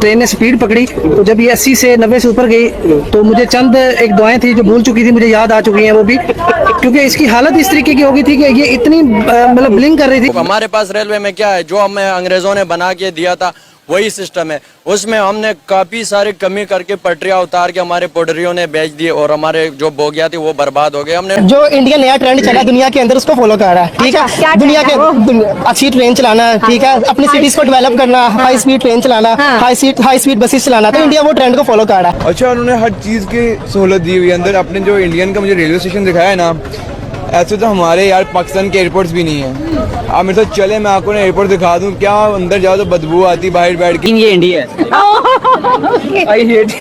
Train ने speed पकड़ी तो जब ये 80 से 90 से ऊपर गई तो मुझे चंद एक दुआएं थी जो भूल चुकी थी, मुझे याद आ चुकी हैं वो भी, क्योंकि इसकी हालत इस तरीके की हो गई थी कि ये इतनी मतलब ब्लिंक कर रही थी। हमारे पास रेलवे में क्या है, जो हमें अंग्रेजों ने बना के दिया था वही सिस्टम है। उसमें हमने काफी सारी कमी करके पटरियां उतार के हमारे पोडरियों ने बेच दिए और हमारे जो बोगिया थी वो बर्बाद हो गए। हमने जो इंडिया नया ट्रेंड चला दुनिया के अंदर उसको फॉलो कर रहा है, ठीक है। दुनिया के अच्छी ट्रेन चलाना, ठीक है, अपनी सिटीज को डेवलप करना, हाई स्पीड ट्रेन चलाना, हाई स्पीड बसेस चलाना, तो इंडिया वो ट्रेंड को फॉलो कर रहा है। अच्छा, उन्होंने हर चीज़ की सहूलत दी हुई है अंदर। अपने जो इंडियन का मुझे रेलवे स्टेशन दिखाया है ना, ऐसे तो हमारे यार पाकिस्तान के एयरपोर्ट्स भी नहीं है। आप मेरे साथ चले, मैं आपको एयरपोर्ट दिखा दूं, क्या अंदर जाओ तो बदबू आती बाहर बैठ के। ये इंडिया है। आई हेट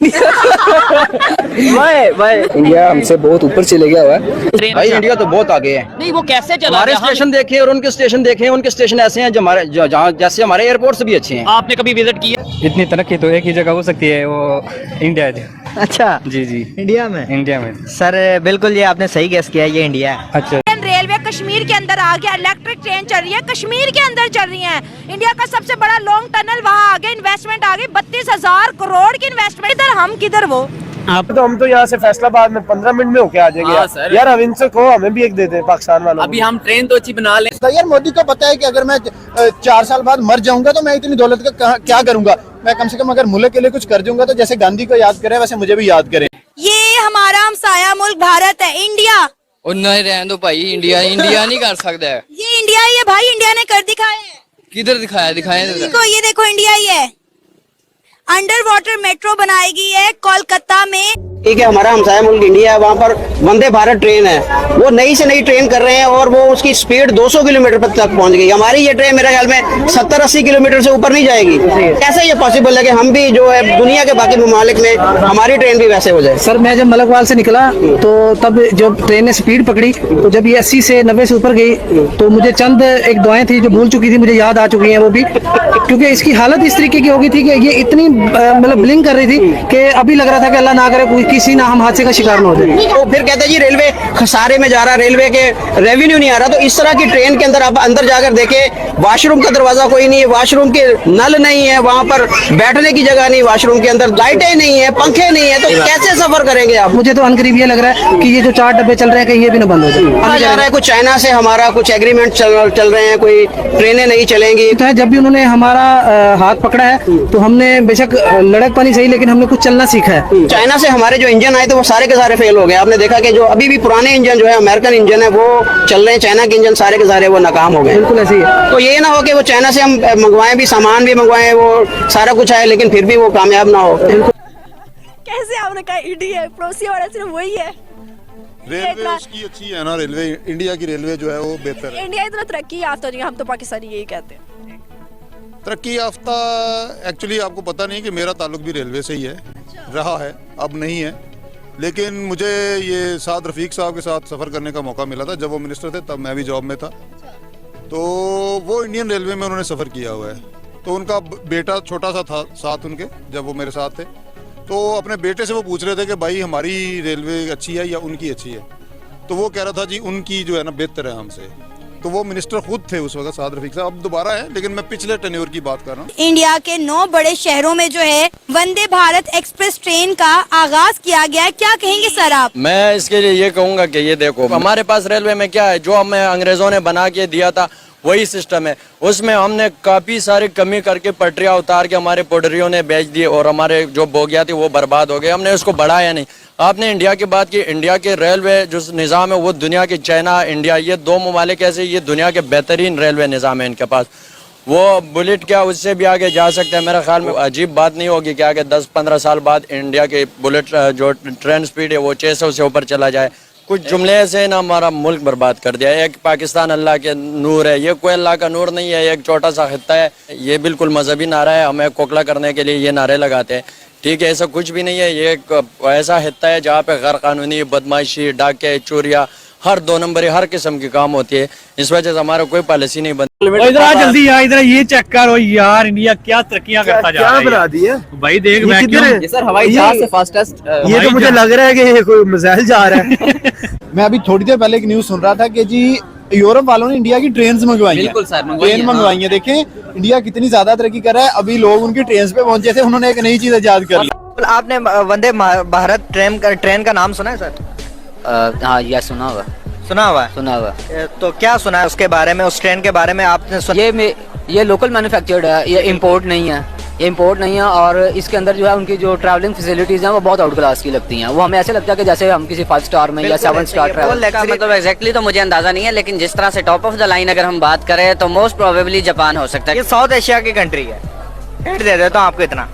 इंडिया हमसे बहुत ऊपर चले गया हुआ है भाई। इंडिया तो बहुत आगे है। नहीं, वो कैसे चला? हमारे स्टेशन देखे और उनके स्टेशन देखे, उनके स्टेशन ऐसे हैं जो हमारे जहाँ जैसे हमारे एयरपोर्ट भी अच्छे हैं। आपने कभी विजिट किया? इतनी तरक्की तो एक ही जगह हो सकती है, वो इंडिया है। अच्छा जी जी, इंडिया में। इंडिया में सर बिल्कुल, ये आपने सही गेस किया, ये इंडिया है। अच्छा, रेलवे कश्मीर के अंदर आ गया, इलेक्ट्रिक ट्रेन चल रही है, कश्मीर के अंदर चल रही है। इंडिया का सबसे बड़ा लॉन्ग टनल वहाँ आ गया, इन्वेस्टमेंट आ गई 32,000 करोड़ की इन्वेस्टमेंट। इधर हम किधर वो हम तो यहाँ से फैसलाबाद में 15 मिनट में होके आ जाएंगे। यार अब इनसे कहो हमें भी एक दे दे पाकिस्तान वालों। अभी हम ट्रेन तो अच्छी बना लें। यार मोदी को पता है कि अगर मैं 4 साल बाद मर जाऊंगा तो मैं इतनी दौलत का क्या करूंगा। मैं कम से कम अगर मुल्क के लिए कुछ कर दूंगा तो जैसे गांधी को याद करे वैसे मुझे भी याद करे। ये हमारा हमसाया मुल्क भारत है, इंडिया। और नहीं रहने दो भाई, इंडिया नहीं कर सकता है। ये इंडिया ही है भाई, इंडिया ने कर दिखाया है। किधर दिखाया? ये देखो इंडिया ही है। अंडर वाटर मेट्रो बनाएगी है कोलकाता में। ठीक है, हमारा हमसाया मुल्क इंडिया है, वहाँ पर वंदे भारत ट्रेन है, वो नई से नई ट्रेन कर रहे हैं और वो उसकी स्पीड 200 किलोमीटर तक पहुँच गई। हमारी ये ट्रेन मेरे ख्याल में 70-80 किलोमीटर से ऊपर नहीं जाएगी। कैसे ये पॉसिबल है कि हम भी जो है दुनिया के बाकी ममालिक में हमारी ट्रेन भी वैसे हो जाए? सर मैं जब मलकवाल से निकला तो तब जब ट्रेन ने स्पीड पकड़ी तो जब ये 80 से 90 से ऊपर गई तो मुझे चंद एक दुआएं थी जो भूल चुकी थी, मुझे याद आ चुकी हैं वो भी, क्योंकि इसकी हालत इस तरीके की हो गई थी कि ये इतनी मतलब ब्लिंक कर रही थी कि अभी लग रहा था कि अल्लाह ना करे किसी ना हम हादसे का शिकार न हो जाए। तो फिर कहते जी रेलवे खसारे में जा रहा, रेलवे के रेवेन्यू नहीं आ रहा। तो इस तरह की ट्रेन के अंदर आप अंदर जाकर देखें, वॉशरूम का दरवाजा कोई नहीं है, वॉशरूम के नल नहीं है, वहाँ पर बैठने की जगह नहीं, वॉशरूम के अंदर लाइटें नहीं है, पंखे नहीं है, तो कैसे सफर करेंगे आप? मुझे तो अनकरीब ये लग रहा है कि ये जो 4 डब्बे चल रहे हैं कहीं ये भी ना बंद हो जाए। जा रहा है कुछ चाइना से हमारा कुछ एग्रीमेंट चल रहे हैं, कोई ट्रेनें नहीं चलेंगी। तो जब भी उन्होंने हमारा हाथ पकड़ा है तो हमने बेशक लड़क पानी सही लेकिन हमने कुछ चलना सीखा है। चाइना से हमारे जो इंजन आए थे वो सारे के सारे फेल हो गए। आपने देखा कि जो अभी भी पुराने इंजन जो है अमेरिकन इंजन है वो चल रहे हैं, चाइना के इंजन सारे के सारे वो नाकाम हो गए। बिल्कुल ऐसे ही। तो ये ना हो कि वो चाइना से हम मंगवाएं भी, सामान भी मंगवाएं, वो सारा कुछ आए लेकिन फिर भी वो कामयाब ना हो। कैसे आपने कहा इंडिया है, पड़ोसी वाला सिर्फ वही है। रेलवे उसकी अच्छी है ना, रेलवे इंडिया की रेलवे जो है वो बेहतर है। इंडिया इतना तरक्की याफ्ता हो, हम तो पाकिस्तानी यही कहते हैं तरक्की याफ्ता। एक्चुअली आपको पता नहीं कि मेरा ताल्लुक भी रेलवे से ही है, रहा है, अब नहीं है। लेकिन मुझे ये साद रफ़ीक साहब के साथ सफ़र करने का मौका मिला था, जब वो मिनिस्टर थे तब मैं भी जॉब में था। तो वो इंडियन रेलवे में उन्होंने सफ़र किया हुआ है। तो उनका बेटा छोटा सा था साथ उनके, जब वो मेरे साथ थे, तो अपने बेटे से वो पूछ रहे थे कि भाई हमारी रेलवे अच्छी है या उनकी अच्छी है। तो वो कह रहा था जी उनकी जो है ना बेहतर है हमसे। तो वो मिनिस्टर खुद थे उस वक्त, साद रफीक साहब, अब दोबारा है, लेकिन मैं पिछले टेन्योर की बात कर रहा हूँ। इंडिया के 9 बड़े शहरों में जो है वंदे भारत एक्सप्रेस ट्रेन का आगाज किया गया है, क्या कहेंगे सर आप? मैं इसके लिए ये कहूँगा कि ये देखो हमारे पास रेलवे में क्या है, जो हमें अंग्रेजों ने बना के दिया था वही सिस्टम है। उसमें हमने काफ़ी सारी कमी करके पटरियां उतार के हमारे पोडरियों ने बेच दिए और हमारे जो बोगिया थी वो बर्बाद हो गए। हमने उसको बढ़ाया नहीं। आपने इंडिया की बात की, इंडिया के रेलवे जो निज़ाम है वो दुनिया की, चाइना इंडिया ये 2 ममालिक ऐसे, ये दुनिया के बेहतरीन रेलवे निज़ाम है इनके पास। वो बुलेट क्या उससे भी आगे जा सकते हैं। मेरे ख्याल में अजीब बात नहीं होगी कि आगे 10-15 साल बाद इंडिया के बुलेट जो ट्रेन स्पीड है वो 600 से ऊपर चला जाए। कुछ जुमले ऐसे ना हमारा मुल्क बर्बाद कर दिया। एक पाकिस्तान अल्लाह के नूर है, ये कोई अल्लाह का नूर नहीं है, एक छोटा सा खित्ता है। ये बिल्कुल मजहबी नारा है, हमें कोकला करने के लिए ये नारे लगाते हैं। ठीक है, ऐसा कुछ भी नहीं है। ये एक ऐसा हिस्सा है जहाँ पे गैर कानूनी बदमाशी, डाके, चोरियाँ, हर 2 नंबरी हर किस्म की काम होती है। इस वजह से हमारा कोई पॉलिसी नहीं बनती। इधर आ जल्दी यार, इधर ये चेक करो यार, इंडिया क्या तरक्कियां करता जा रहा है। क्या बना दी है भाई देख, मैं ये सर हवाई जहाज से फास्टेस्ट। ये तो मुझे लग रहा है कि ये कोई मिसाइल जा रहा है। मैं अभी थोड़ी देर पहले एक न्यूज़ सुन रहा था कि जी यूरोप वालों ने इंडिया की ट्रेन मंगवाई है। बिल्कुल सर, मंगवाई ट्रेन है, मंगवाई है। देखें इंडिया कितनी ज्यादा तरक्की कर रहा है। अभी लोग उनकी ट्रेन पे पहुंचे थे, उन्होंने एक नई चीज इजाद कर ली। आपने वंदे भारत ट्रेन का नाम सुना है सर? हाँ यह सुना हुआ, सुना हुआ है। सुना हुआ। तो क्या सुना है उसके बारे में, उस ट्रेन के बारे में आपने सुना? ये लोकल मैन्युफैक्चर्ड है, ये इंपोर्ट नहीं है, ये इंपोर्ट नहीं है। और इसके अंदर जो है उनकी जो ट्रैवलिंग फैसिलिटीज हैं वो बहुत आउट क्लास की लगती हैं। वो हमें ऐसे लगता है कि जैसे हम किसी 5 स्टार में या 7 स्टार ट्रैवल का मतलब एग्जैक्टली तो मुझे अंदाजा नहीं है, लेकिन जिस तरह से टॉप ऑफ द लाइन अगर हम बात करें तो मोस्ट प्रोबेबली जापान हो सकता है। ये साउथ एशिया की कंट्री है। हिंट दे देता हूँ आपको इतना,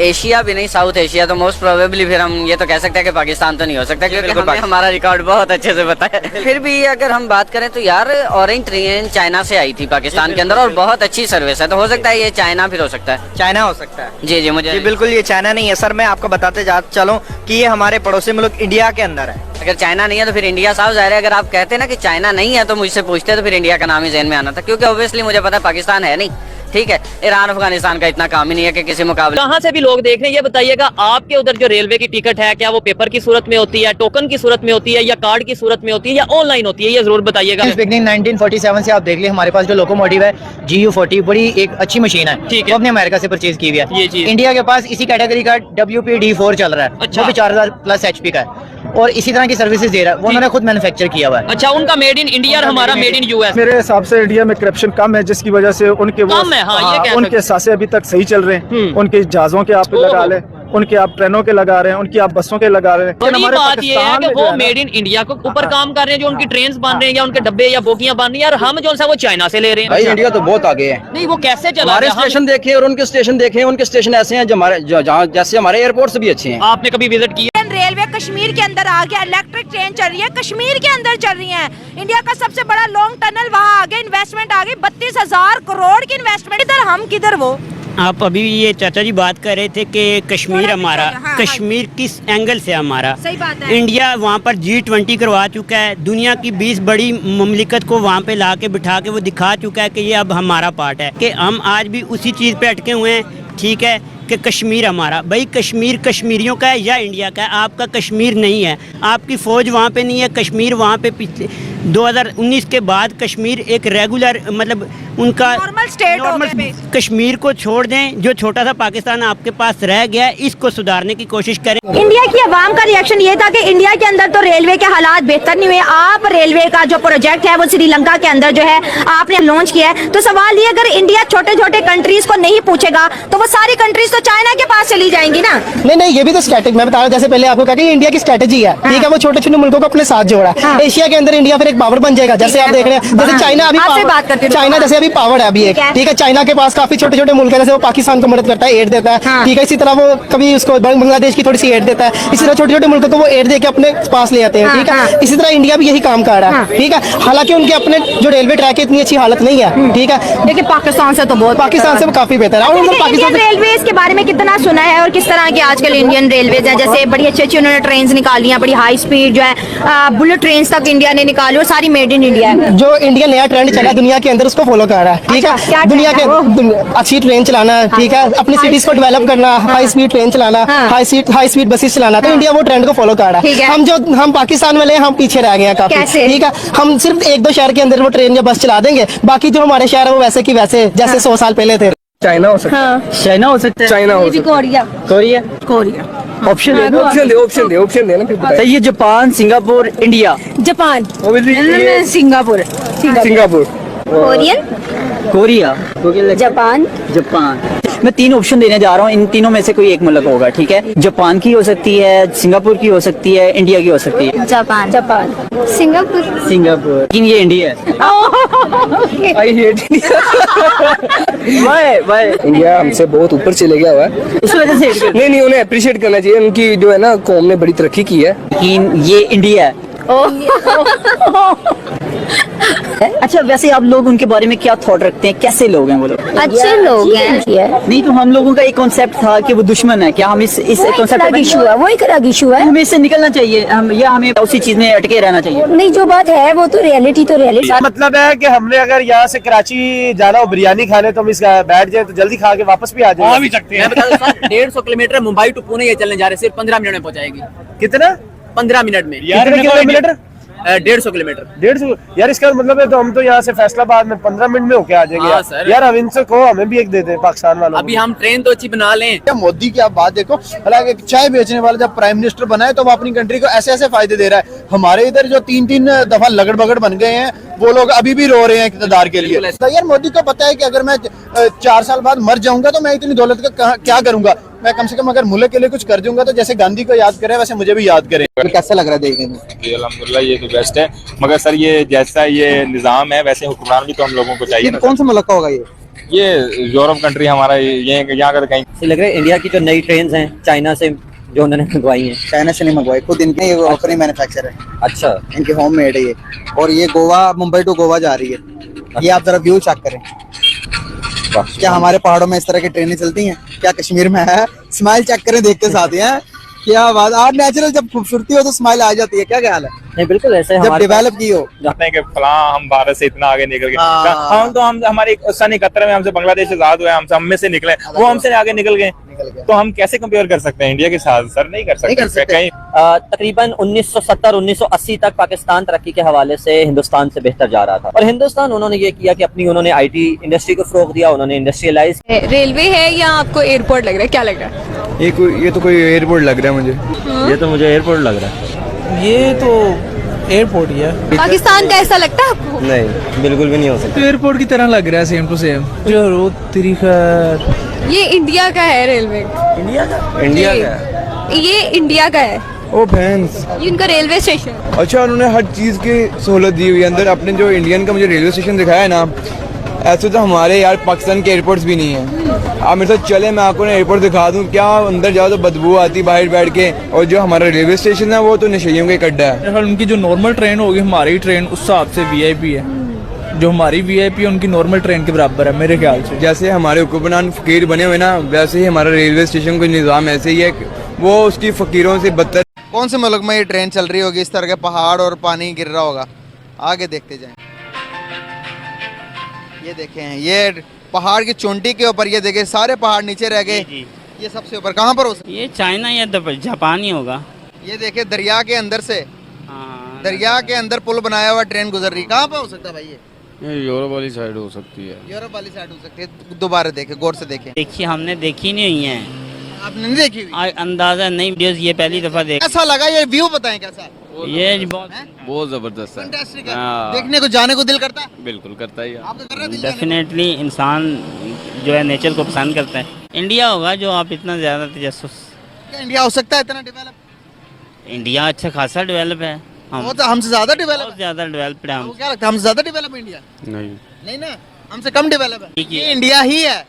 एशिया भी नहीं, साउथ एशिया। तो मोस्ट प्रोबेबली फिर हम ये तो कह सकते हैं कि पाकिस्तान तो नहीं हो सकता, क्योंकि हमें हमारा रिकॉर्ड बहुत अच्छे से पता है। फिर भी अगर हम बात करें तो यार ऑरेंज ट्रेन चाइना से आई थी पाकिस्तान के अंदर और बहुत अच्छी सर्विस है, तो हो सकता है ये चाइना फिर हो सकता है। चाइना हो सकता है। जी जी, मुझे बिल्कुल ये चाइना नहीं है सर। मैं आपको बताते जा चलूं कि ये हमारे पड़ोसी मुल्क इंडिया के अंदर है। अगर चाइना नहीं है तो फिर इंडिया साफ जाहिर है। अगर आप कहते ना कि चाइना नहीं है तो मुझसे पूछते तो फिर इंडिया का नाम ही ज़हन में आना था, क्योंकि ऑब्वियसली मुझे पता है पाकिस्तान है नहीं। ठीक है, ईरान अफगानिस्तान का इतना काम ही नहीं है कि किसी मुकाबले। कहाँ से भी लोग देख रहे हैं, ये बताइएगा आपके उधर जो रेलवे की टिकट है क्या वो पेपर की सूरत में होती है, टोकन की सूरत में होती है, या कार्ड की सूरत में होती है, या ऑनलाइन होती है? ये जरूर बताइएगा। बिगनिंग 1947 से आप देख लीजिए हमारे पास जो लोकोमोटिव है GU40 बड़ी एक अच्छी मशीन है। ठीक है, वो अपने अमेरिका से परचेज की हुई है। ये चीज इंडिया के पास इसी कैटेगरी का WPD4 चल रहा है। अच्छा। वो भी 4000+ HP का है और इसी तरह की सर्विसेज दे रहा है। वो उन्होंने खुद मैन्युफैक्चर किया हुआ है। अच्छा, उनका मेड इन इंडिया और हमारा मेड इन US। मेरे हिसाब से इंडिया में करप्शन कम है, जिसकी वजह से उनके वो कम है, हाँ, ये कह उनके सासे अभी तक सही चल रहे हैं। उनके जहाजों के आप लगा लें, उनके आप ट्रेनों के लगा रहे हैं, उनकी आप बसों के लगा रहे हैं। बड़ी बात ये है कि वो मेड इन इंडिया को ऊपर काम कर रहे हैं, जो उनकी ट्रेन बन रहे हैं या उनके डब्बे या बोगियां बन रही है, और हम जो सा वो चाइना से ले रहे हैं। भाई इंडिया तो बहुत आगे है। नहीं, वो कैसे चला हमारे रहे हैं? स्टेशन देखे और उनके स्टेशन देखे, उनके स्टेशन ऐसे हैं जहाँ जैसे हमारे एयरपोर्ट से भी अच्छे हैं। आपने कभी विजिट किया? रेलवे कश्मीर के अंदर आ गया, इलेक्ट्रिक ट्रेन चल रही है, कश्मीर के अंदर चल रही है। इंडिया का सबसे बड़ा लॉन्ग टनल वहाँ आ गया, इन्वेस्टमेंट आ गई 32,000 करोड़ की इन्वेस्टमेंट। इधर हम किधर वो। आप अभी ये चाचा जी बात कर रहे थे कि कश्मीर हमारा, हाँ, कश्मीर किस एंगल से हमारा? सही बात है। इंडिया वहाँ पर G20 करवा चुका है, दुनिया की 20 बड़ी ममलिकत को वहाँ पे ला के बिठा के वो दिखा चुका है कि ये अब हमारा पार्ट है, कि हम आज भी उसी चीज़ पे अटके हुए हैं। ठीक है कि कश्मीर हमारा, भाई कश्मीर कश्मीरियों का है या इंडिया का है? आपका कश्मीर नहीं है, आपकी फ़ौज वहाँ पे नहीं है। कश्मीर वहाँ पे पिछले 2019 के बाद कश्मीर एक रेगुलर मतलब उनका नॉर्मल स्टेट हो गया। कश्मीर को छोड़ दें, जो छोटा सा पाकिस्तान आपके पास रह गया है, इसको सुधारने की कोशिश करें। इंडिया की आवाम का रिएक्शन ये था कि इंडिया के अंदर तो रेलवे के हालात बेहतर नहीं हुए। आप रेलवे का जो प्रोजेक्ट है वो श्रीलंका के अंदर जो है आपने लॉन्च किया है, तो सवाल ये अगर इंडिया छोटे छोटे कंट्रीज को नहीं पूछेगा तो वो सारी कंट्रीज तो चाइना के पास चली जाएंगी ना। नहीं, ये भी तो स्ट्रेटेजी मैं बता रहा हूँ। जैसे पहले आपको कहा कि इंडिया की स्ट्रेटेजी है। ठीक है, वो छोटे छोटे मुल्कों को अपने साथ जोड़ा है। एशिया के अंदर इंडिया फिर एक पावर बन जाएगा। जैसे आप देख रहे हैं, जैसे चाइना अभी चाइना जैसे अभी पावर है अभी एक। ठीक है, चाइना के पास काफी छोटे छोटे मुल्क है, जैसे वो पाकिस्तान को मदद करता है, एड देता है। ठीक है, इसी तरह वो कभी उसको बांग्लादेश की थोड़ी सी एड देता है। इसी तरह छोटे छोटे मुल्कों को वो एड देके अपने पास ले आते हैं। ठीक है, इसी तरह इंडिया भी यही काम कर रहा है। ठीक है, हालांकि उनके अपने जो रेलवे ट्रैक है इतनी अच्छी हालत नहीं है। ठीक है, लेकिन पाकिस्तान से तो बहुत, पाकिस्तान से काफी बेहतर है। इंडियन रेलवे के बारे में कितना सुना है और किस तरह के आजकल इंडियन रेलवे है? जैसे बड़ी अच्छी अच्छी उन्होंने ट्रेन निकाली हैं, बड़ी हाई स्पीड जो है बुलेट ट्रेन तक इंडिया ने निकाली और सारी मेड इन इंडिया है। जो इंडिया नया ट्रेंड चला दुनिया के अंदर उसको फॉलो कर रहा है। ठीक है, दुनिया के अच्छी ट्रेन चलाना, ठीक है, अपनी सिटीज को डेवलप करना, हाई स्पीड ट्रेन चलाना, हाई स्पीड बसेस चलाना, तो इंडिया वो ट्रेंड को फॉलो कर रहा है। हम पाकिस्तान वाले हम पीछे रह गए हैं काफी। ठीक है, हम सिर्फ 1-2 शहर के अंदर वो ट्रेन या बस चला देंगे, बाकी जो हमारे शहर है वो वैसे की वैसे जैसे 100 साल पहले थे। चाइना हो सकता है, चाइना हो सकता है, चाइना हो सकता कोरिया, कोरिया, कोरिया। ऑप्शन दे ना फिर सही है, जापान, सिंगापुर, इंडिया। जापान, बताइए। Singapore, Singapore, Korean, Korea, Japan, Japan. मैं 3 ऑप्शन देने जा रहा हूँ, इन तीनों में से कोई एक मुल्क होगा। ठीक है, जापान की हो सकती है, सिंगापुर की हो सकती है, इंडिया की हो सकती है। जापान, जापान, सिंगापुर, सिंगापुर, लेकिन ये इंडिया है। आई हेट इंडिया हमसे बहुत ऊपर चले गया हुआ है, उस वजह से नहीं उन्हें अप्रिशिएट करना चाहिए। उनकी जो है ना कौम ने बड़ी तरक्की की है, लेकिन ये इंडिया है। अच्छा, वैसे आप लोग उनके बारे में क्या थॉट रखते हैं? कैसे लोग हैं वो लोग? अच्छे लोग हैं। नहीं तो हम लोगों का एक कॉन्सेप्ट था कि वो दुश्मन है, क्या हम इस कॉन्सेप्ट इशू है, वो एक अलग इशू है। हमें इससे निकलना चाहिए, हमें उसी चीज में अटके रहना चाहिए? नहीं, जो बात है वो तो रियलिटी मतलब है कि हमने अगर यहाँ से कराची जाना हो बिरयानी खाने तो हम इसका बैठ जाए तो जल्दी खा के वापस भी आ जाए। आ भी सकते हैं। 150 किलोमीटर मुंबई टू पुणे ये चलने जा रहे, सिर्फ 15 मिनट में पहुंचाएगी। कितना? 15 मिनट में। यार किलोमीटर? 150 किलोमीटर। 150 यार, इसका मतलब है तो हम तो यहाँ से फैसलाबाद में 15 मिनट में होके आ जाएंगे। हाँ, सर। यार अब इनसे कहो हमें भी एक दे दे पाकिस्तान वालों अभी हम ट्रेन तो अच्छी बना लें। मोदी की आप बात देखो, हालांकि चाय बेचने वाला जब प्राइम मिनिस्टर बना है तो वो अपनी कंट्री को ऐसे ऐसे फायदे दे रहा है। हमारे इधर जो 3-3 दफा लगड़ बगड़ बन गए हैं, वो लोग अभी भी रो रहे हैं इक़्तिदार के लिए। तो यार मोदी को पता है कि अगर मैं 4 साल बाद मर जाऊंगा तो मैं इतनी दौलत का क्या करूंगा, मैं कम से कम अगर मुल्क के लिए कुछ कर दूंगा तो जैसे गांधी को याद करें वैसे मुझे भी याद करें। कैसा लग रहा है देखने में? अल्हम्दुलिल्लाह ये तो बेस्ट है, मगर सर ये जैसा ये निजाम है वैसे हुक्मरान भी तो हम लोगों को चाहिए। कौन सा मुल्क का होगा ये यूरोप कंट्री हमारा, ये यहाँ का कहीं लग रहा है इंडिया की जो नई ट्रेन हैं चाइना से जो उन्होंने मंगवाई हैं, चाइना से नहीं मंगवाई, खुद इनके अपनी मैन्युफैक्चर है। अच्छा, इनके होम मेड है ये, और ये गोवा, मुंबई टू गोवा जा रही है। ये आप जरा व्यू चेक करें, क्या हमारे पहाड़ों में इस तरह की ट्रेनें चलती हैं? क्या कश्मीर में है? स्माइल चेक करें देखते साथ हैं, क्या बात। आप नेचुरल जब खूबसूरती हो तो स्माइल आ जाती है, क्या ख्याल है? नहीं बिल्कुल ऐसे जब डेवलप की हो जाते हैं कि फलां हम भारत से इतना आगे निकल गए। हम हमारे 1971 में हमसे बांग्लादेश आजाद हुआ, हम में से निकले, वो हमसे आगे निकल गए, तो हम कैसे कंपेयर कर सकते हैं इंडिया के साथ? सर नहीं कर सकते कहीं। तकरीबन 1970-1980 तक पाकिस्तान तरक्की के हवाले से हिंदुस्तान से बेहतर जा रहा था, और हिंदुस्तान उन्होंने ये किया कि अपनी उन्होंने IT इंडस्ट्री को फरोग दिया, उन्होंने इंडस्ट्रियलाइज। रेलवे है या आपको एयरपोर्ट लग रहा है, क्या लग रहा है? ये तो कोई एयरपोर्ट लग रहा है मुझे। ये तो मुझे एयरपोर्ट लग रहा है। ये तो एयरपोर्ट ही है। पाकिस्तान का ऐसा लगता है आपको? नहीं बिल्कुल भी नहीं हो सकता। एयरपोर्ट की तरह लग रहा है, सेम टू सेम। जो तरीका ये इंडिया का है रेलवे। इंडिया का? इंडिया का ये इंडिया का है, ओ फैंस, ये उनका रेलवे स्टेशन। अच्छा, उन्होंने हर चीज़ की सहूलत दी हुई है अंदर। अपने जो इंडियन का मुझे रेलवे स्टेशन दिखाया है ना, ऐसे तो हमारे यार पाकिस्तान के एयरपोर्ट्स भी नहीं है। आप मेरे साथ चले, मैं आपको एयरपोर्ट दिखा दूं। क्या अंदर जाओ तो बदबू आती बाहर बैठ के, और जो हमारा रेलवे स्टेशन है वो तो नशेइयों का अड्डा है। उनकी जो नॉर्मल ट्रेन होगी, हमारी ट्रेन उस हिसाब से VIP है। जो हमारी VIP है उनकी नॉर्मल ट्रेन के बराबर है मेरे ख्याल से। जैसे हमारे हुक्मरान फकीर बने हुए ना, वैसे ही हमारा रेलवे स्टेशन का निज़ाम ऐसे ही है, वो उसकी फकीरों से बदतर। कौन से मुल्क में ये ट्रेन चल रही होगी, इस तरह के पहाड़ और पानी गिर रहा होगा? आगे देखते जाएं। ये देखें, ये पहाड़ की चोटी के ऊपर, ये देखें सारे पहाड़ नीचे रह गए। ये सबसे ऊपर कहाँ पर हो सकता है? ये चाइना या जापान ही होगा। ये देखें दरिया के अंदर से, दरिया के अंदर पुल बनाया हुआ, ट्रेन गुजर रही। कहाँ पे हो सकता है भाई ये? यूरोप वाली साइड हो सकती है। यूरोप वाली साइड हो सकती है। दोबारा देखें, गौर से देखें। देखिए हमने देखी नहीं है। आपने नहीं देखी हुई? अंदाजा नहीं, ये पहली दफा देख। कैसा लगा ये व्यू, बताएं कैसा? ये बहुत जबरदस्त है, फैंटास्टिक है। देखने को जाने को दिल करता है? बिल्कुल करता है। आपका कर रहा है दिल? डेफिनेटली इंसान जो है नेचर को पसंद करता है। इंडिया होगा जो आप इतना ज्यादा तजस्सुस। क्या इंडिया हो सकता है इतना डेवलप? इंडिया अच्छा खासा डेवलप है। वो तो हमसे ज्यादा डेवलप, बहुत ज्यादा डेवलप्ड है हम। क्या लगता है हमसे ज्यादा डेवलप है इंडिया? नहीं नहीं ना, हमसे कम डेवलप है। ये इंडिया ही है।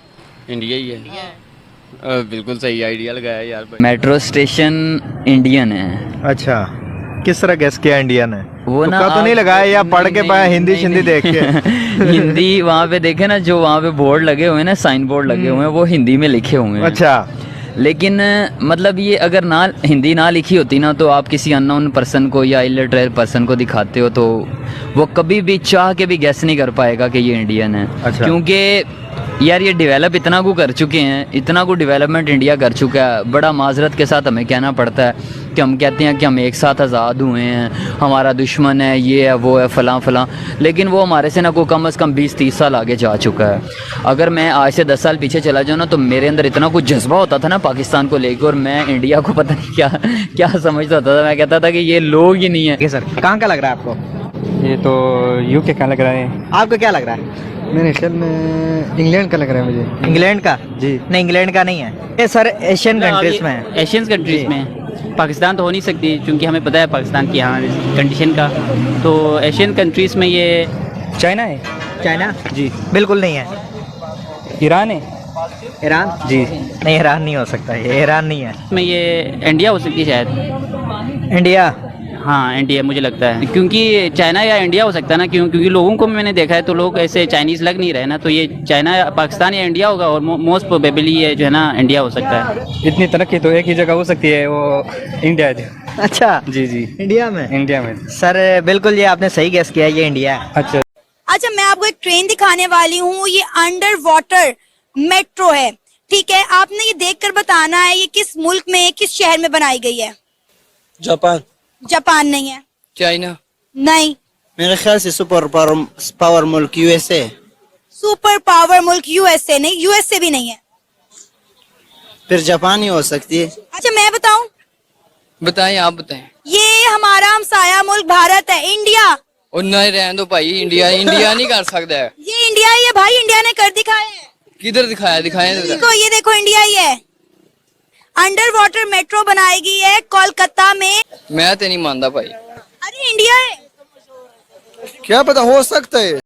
इंडिया ही है। बिल्कुल सही आइडिया लगाया यार। मेट्रो स्टेशन इंडियन है। अच्छा, किस तरह गेस किया इंडियन है? वो ना तो नहीं लगाया या पढ़ के पाया हिंदी शिंदी देख के? हिंदी वहाँ पे देखे ना, जो वहाँ पे बोर्ड लगे हुए हैं ना, साइन बोर्ड लगे हुए हैं, वो हिंदी में लिखे हुए हैं। अच्छा, लेकिन मतलब ये अगर ना हिंदी ना लिखी होती ना, तो आप किसी अननोन पर्सन को या इलिटरेट पर्सन को दिखाते हो तो वो कभी भी चाह के भी गेस नहीं कर पाएगा कि ये इंडियन है। अच्छा। क्योंकि यार ये डेवलप इतना को कर चुके हैं, इतना को डेवलपमेंट इंडिया कर चुका है। बड़ा माजरत के साथ हमें कहना पड़ता है कि हम कहते हैं कि हम एक साथ आज़ाद हुए हैं, हमारा दुश्मन है, ये है, वो है, फ़लाँ फ़लाँ, लेकिन वो हमारे से ना को कम से कम 20-30 साल आगे जा चुका है। अगर मैं आज से 10 साल पीछे चला जाऊँ ना, तो मेरे अंदर इतना कुछ जज्बा होता था ना पाकिस्तान को लेकर, और मैं इंडिया को पता नहीं क्या समझता होता था। मैं कहता था कि ये लोग ही नहीं है। सर कहाँ का लग रहा है आपको? ये तो UK का लग रहा है। आपको क्या लग रहा है? मेरे ख्याल में इंग्लैंड का लग रहा है मुझे। इंग्लैंड का? जी नहीं, इंग्लैंड का नहीं है ये सर, एशियन कंट्रीज में है। एशियन कंट्रीज में पाकिस्तान तो हो नहीं सकती, क्योंकि हमें पता है पाकिस्तान की यहाँ कंडीशन का। तो एशियन कंट्रीज में ये चाइना है। चाइना? जी बिल्कुल नहीं है। ईरान है। ईरान? जी नहीं, ईरान नहीं हो सकता, ये ईरान नहीं है। में ये इंडिया हो सकती है शायद। इंडिया? हाँ इंडिया मुझे लगता है, क्योंकि चाइना या इंडिया हो सकता है ना, क्योंकि लोगों को मैंने देखा है तो लोग ऐसे चाइनीज़ लग नहीं रहे ना, तो ये चाइना या पाकिस्तान या इंडिया होगा, और मोस्ट प्रोबेबली ये जो है ना इंडिया हो सकता है। इतनी तरक्की तो एक ही जगह हो सकती है, वो इंडिया है। अच्छा जी जी, इंडिया में? इंडिया में सर बिल्कुल, ये आपने सही गेस किया, ये इंडिया है। अच्छा अच्छा, मैं आपको एक ट्रेन दिखाने वाली हूँ। ये अंडर वाटर मेट्रो है, ठीक है? आपने ये देखकर बताना है ये किस मुल्क में, किस शहर में बनाई गई है। जापान। जापान नहीं है। चाइना। नहीं। मेरे ख्याल से सुपर पावर मुल्क यूएसए। सुपर पावर मुल्क यूएसए नहीं, यूएसए भी नहीं है। फिर जापान ही हो सकती है। अच्छा मैं बताऊं? बताएं, आप बताएं। ये हमारा हमसाया मुल्क भारत है, इंडिया। और नहीं रहने दो भाई, इंडिया नहीं कर सकता है। ये इंडिया ही है भाई, इंडिया ने कर दिखाया है। किधर दिखाया? दिखाएं। ये देखो इंडिया ही है। अंडर वाटर मेट्रो बनाएगी है कोलकाता में। मैं तो नहीं मानता भाई। अरे इंडिया है। क्या पता, हो सकता है।